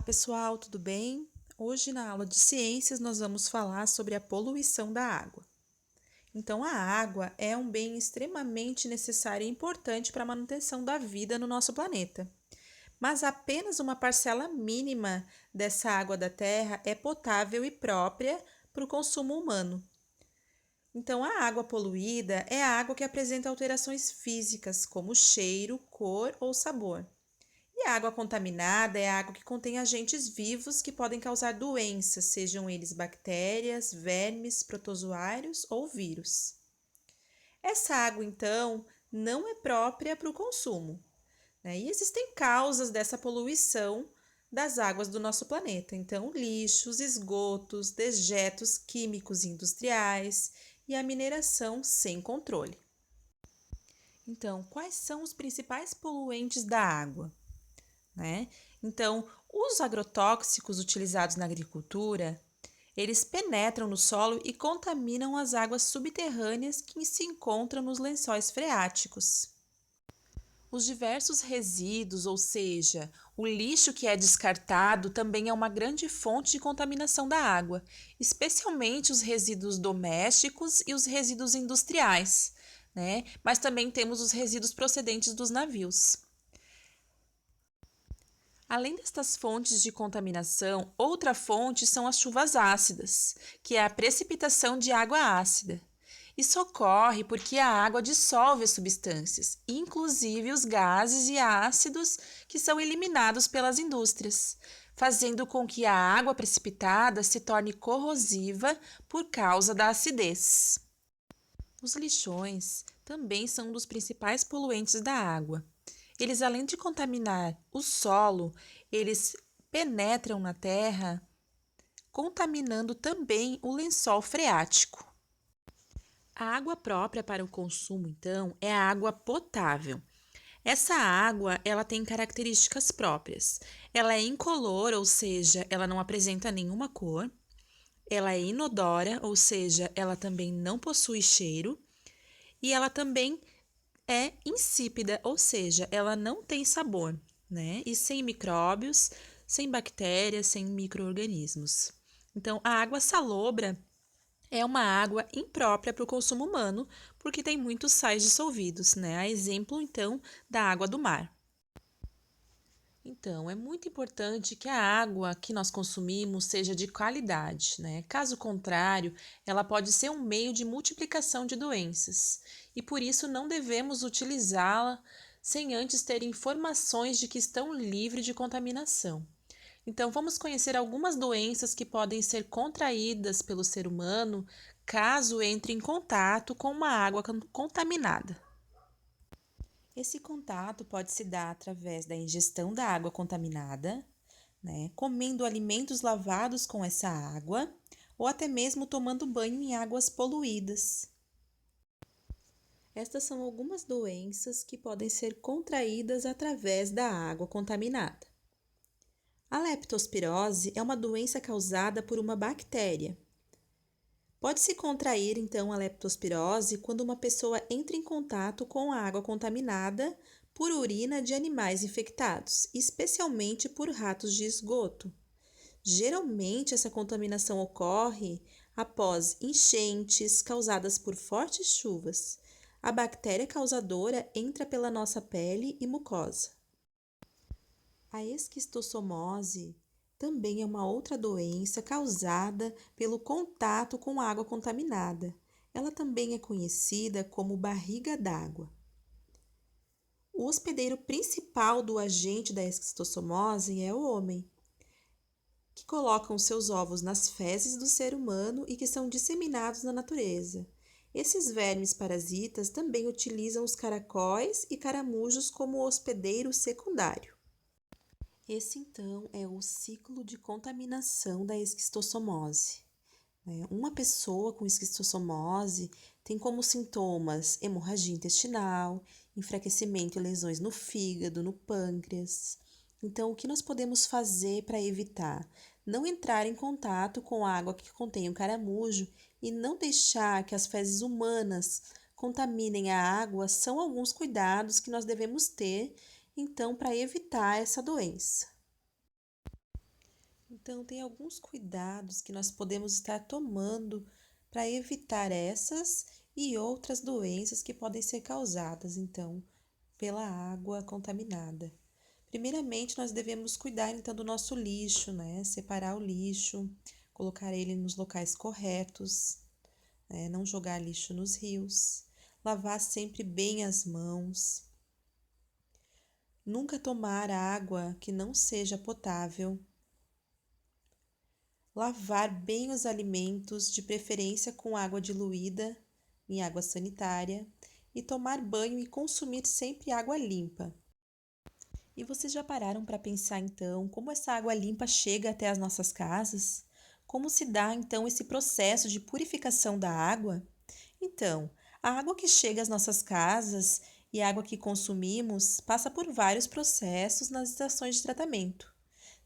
Olá, pessoal, tudo bem? Hoje, na aula de ciências, nós vamos falar sobre a poluição da água. Então, a água é um bem extremamente necessário e importante para a manutenção da vida no nosso planeta. Mas apenas uma parcela mínima dessa água da Terra é potável e própria para o consumo humano. Então, a água poluída é a água que apresenta alterações físicas, como cheiro, cor ou sabor. E a água contaminada é a água que contém agentes vivos que podem causar doenças, sejam eles bactérias, vermes, protozoários ou vírus. Essa água, então, não é própria para o consumo, né? E existem causas dessa poluição das águas do nosso planeta. Então, lixos, esgotos, dejetos químicos industriais e a mineração sem controle. Então, quais são os principais poluentes da água? Né? Então, os agrotóxicos utilizados na agricultura, eles penetram no solo e contaminam as águas subterrâneas que se encontram nos lençóis freáticos. Os diversos resíduos, ou seja, o lixo que é descartado, também é uma grande fonte de contaminação da água, especialmente os resíduos domésticos e os resíduos industriais, né? Mas também temos os resíduos procedentes dos navios. Além destas fontes de contaminação, outra fonte são as chuvas ácidas, que é a precipitação de água ácida. Isso ocorre porque a água dissolve as substâncias, inclusive os gases e ácidos que são eliminados pelas indústrias, fazendo com que a água precipitada se torne corrosiva por causa da acidez. Os lixões também são um dos principais poluentes da água. Eles, além de contaminar o solo, eles penetram na terra, contaminando também o lençol freático. A água própria para o consumo, então, é a água potável. Essa água, ela tem características próprias. Ela é incolor, ou seja, ela não apresenta nenhuma cor. Ela é inodora, ou seja, ela também não possui cheiro. E ela também é insípida, ou seja, ela não tem sabor, né? E sem micróbios, sem bactérias, sem micro-organismos. Então, a água salobra é uma água imprópria para o consumo humano, porque tem muitos sais dissolvidos, né? A exemplo, então, da água do mar. Então, é muito importante que a água que nós consumimos seja de qualidade, né? Caso contrário, ela pode ser um meio de multiplicação de doenças e por isso não devemos utilizá-la sem antes ter informações de que estão livres de contaminação. Então, vamos conhecer algumas doenças que podem ser contraídas pelo ser humano caso entre em contato com uma água contaminada. Esse contato pode se dar através da ingestão da água contaminada, né, comendo alimentos lavados com essa água ou até mesmo tomando banho em águas poluídas. Estas são algumas doenças que podem ser contraídas através da água contaminada. A leptospirose é uma doença causada por uma bactéria. Pode-se contrair, então, a leptospirose quando uma pessoa entra em contato com a água contaminada por urina de animais infectados, especialmente por ratos de esgoto. Geralmente, essa contaminação ocorre após enchentes causadas por fortes chuvas. A bactéria causadora entra pela nossa pele e mucosa. A esquistossomose também é uma outra doença causada pelo contato com água contaminada. Ela também é conhecida como barriga d'água. O hospedeiro principal do agente da esquistossomose é o homem, que coloca os seus ovos nas fezes do ser humano e que são disseminados na natureza. Esses vermes parasitas também utilizam os caracóis e caramujos como hospedeiro secundário. Esse, então, é o ciclo de contaminação da esquistossomose. Uma pessoa com esquistossomose tem como sintomas hemorragia intestinal, enfraquecimento e lesões no fígado, no pâncreas. Então, o que nós podemos fazer para evitar? Não entrar em contato com água que contém o caramujo e não deixar que as fezes humanas contaminem a água são alguns cuidados que nós devemos ter, então, para evitar essa doença. Então, tem alguns cuidados que nós podemos estar tomando para evitar essas e outras doenças que podem ser causadas, então, pela água contaminada. Primeiramente, nós devemos cuidar então do nosso lixo, né? Separar o lixo, colocar ele nos locais corretos, né? Não jogar lixo nos rios, lavar sempre bem as mãos, nunca tomar água que não seja potável, lavar bem os alimentos, de preferência com água diluída em água sanitária, e tomar banho e consumir sempre água limpa. E vocês já pararam para pensar então como essa água limpa chega até as nossas casas? Como se dá então esse processo de purificação da água? Então, a água que chega às nossas casas e a água que consumimos passa por vários processos nas estações de tratamento,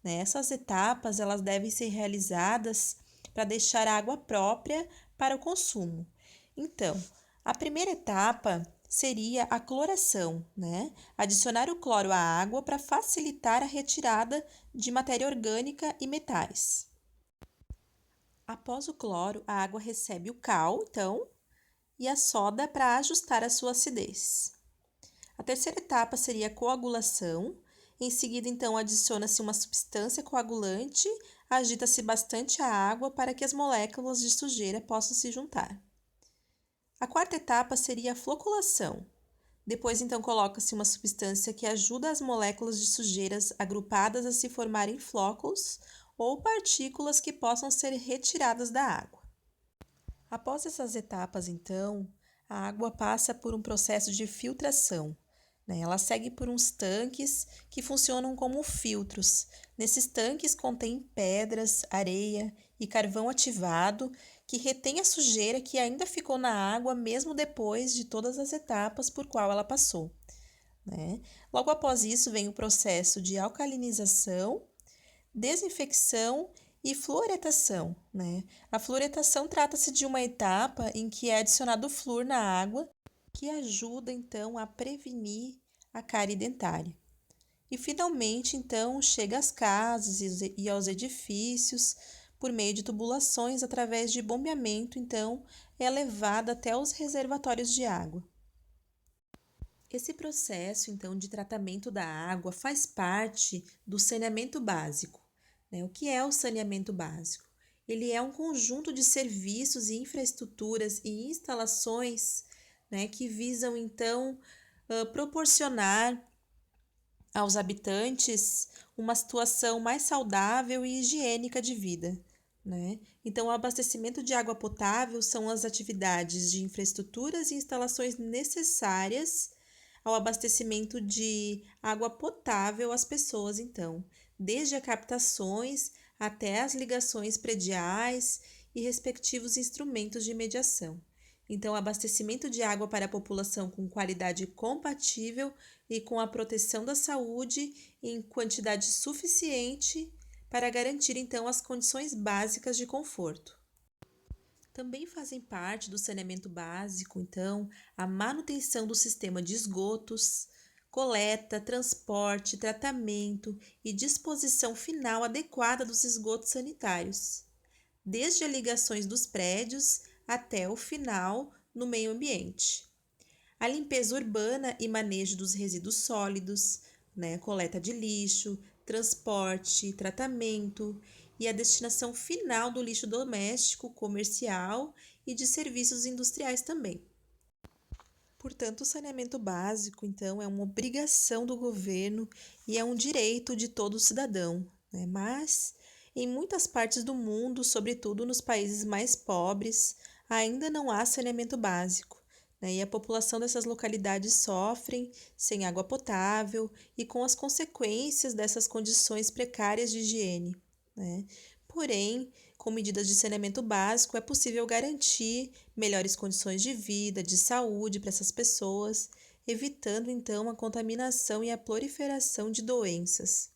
né? Essas etapas elas devem ser realizadas para deixar a água própria para o consumo. Então, a primeira etapa seria a cloração, né? Adicionar o cloro à água para facilitar a retirada de matéria orgânica e metais. Após o cloro, a água recebe o cal, então, e a soda para ajustar a sua acidez. A terceira etapa seria a coagulação. Em seguida, então, adiciona-se uma substância coagulante, agita-se bastante a água para que as moléculas de sujeira possam se juntar. A quarta etapa seria a floculação. Depois, então, coloca-se uma substância que ajuda as moléculas de sujeiras agrupadas a se formarem flóculos ou partículas que possam ser retiradas da água. Após essas etapas, então, a água passa por um processo de filtração, né? Ela segue por uns tanques que funcionam como filtros. Nesses tanques contém pedras, areia e carvão ativado que retém a sujeira que ainda ficou na água mesmo depois de todas as etapas por qual ela passou, né? Logo após isso vem o processo de alcalinização, desinfecção e fluoretação, né? A fluoretação trata-se de uma etapa em que é adicionado flúor na água, que ajuda então a prevenir a cárie dentária. E finalmente, então, chega às casas e aos edifícios por meio de tubulações através de bombeamento, então é levada até os reservatórios de água. Esse processo, então, de tratamento da água faz parte do saneamento básico, né? O que é o saneamento básico? Ele é um conjunto de serviços e infraestruturas e instalações, né, que visam, então, proporcionar aos habitantes uma situação mais saudável e higiênica de vida, né? Então, o abastecimento de água potável são as atividades de infraestruturas e instalações necessárias ao abastecimento de água potável às pessoas, então, desde a captações até as ligações prediais e respectivos instrumentos de mediação. Então, abastecimento de água para a população com qualidade compatível e com a proteção da saúde em quantidade suficiente para garantir, então, as condições básicas de conforto. Também fazem parte do saneamento básico, então, a manutenção do sistema de esgotos, coleta, transporte, tratamento e disposição final adequada dos esgotos sanitários, desde as ligações dos prédios até o final no meio ambiente. A limpeza urbana e manejo dos resíduos sólidos, né, coleta de lixo, transporte, tratamento e a destinação final do lixo doméstico, comercial e de serviços industriais também. Portanto, o saneamento básico, então, é uma obrigação do governo e é um direito de todo cidadão, né? Mas, em muitas partes do mundo, sobretudo nos países mais pobres, ainda não há saneamento básico, né? E a população dessas localidades sofrem sem água potável e com as consequências dessas condições precárias de higiene, né? Porém, com medidas de saneamento básico, é possível garantir melhores condições de vida, de saúde para essas pessoas, evitando então a contaminação e a proliferação de doenças.